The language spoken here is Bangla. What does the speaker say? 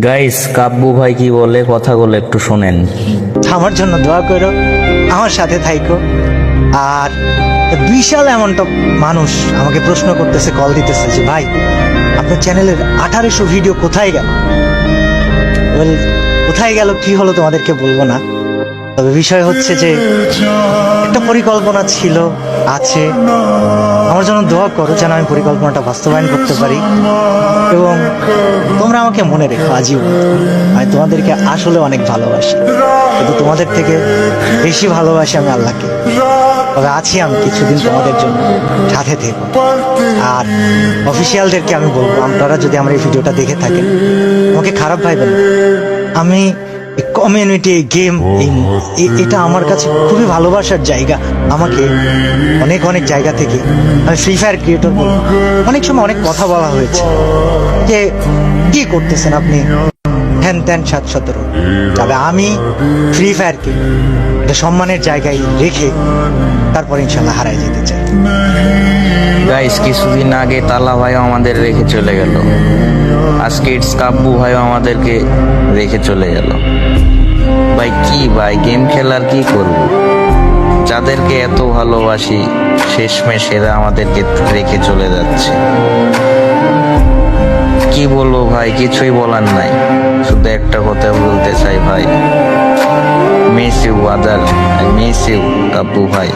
গাইস, কাব্বু ভাই কি বলে কথাগুলো একটু শোনেন। আমার জন্য দোয়া করো, আমার সাথে থাইকো। আর বিশাল এমনটা মানুষ আমাকে প্রশ্ন করতেছে, কল দিতেছে যে ভাই আপনার চ্যানেলের 1800 ভিডিও কোথায় গেল? কোথায় গেল কি হলো তোমাদেরকে বলবো না, তবে বিষয় হচ্ছে যে একটা পরিকল্পনা ছিল, আছে। আমার জন্য দোয়া করো যেন আমি পরিকল্পনাটা বাস্তবায়ন করতে পারি এবং তোমরা আমাকে মনে রেখো আজীবন। আমি তোমাদেরকে আসলে অনেক ভালোবাসি, কিন্তু তোমাদের থেকে বেশি ভালোবাসি আমি আল্লাহকে। তবে আছি আমি কিছুদিন তোমাদের জন্য, সাথে থেকো। আর অফিসিয়ালদেরকে আমি বলবো, আপনারা যদি আমার এই ভিডিওটা দেখে থাকেন আমাকে খারাপ ভাইবেন না। আমি কমিউনিটি গেম এটা আমার কাছে খুবই ভালোবাসার জায়গা। আমাকে অনেক অনেক জায়গা থেকে আমি ফ্রি ফায়ার ক্রিয়েটর বলবো। অনেক সময় অনেক কথা বলা হয়েছে যে কি করতেছেন আপনি, হ্যান ত্যান 7-17। তবে আমি ফ্রি ফায়ারকে একটা সম্মানের জায়গায় রেখে তারপর ইনশাল্লাহ হারাই যেতে চাই। গাইস, কিছুদিন আগে তালা ভাইও আমাদের রেখে চলে গেল, আজকে ইটস কাব্বু ভাইও আমাদেরকে রেখে চলে গেল। ভাই কি ভাই, গেম খেলার কি করব? যাদেরকে এত ভালোবাসি শেষমেশ এরা আমাদেরকে রেখে চলে যাচ্ছে। কি বলবো ভাই, কিছুই বলার নাই, শুধু একটা কথা বলতে চাই ভাই, miss you brother, I miss you Kabbu ভাই।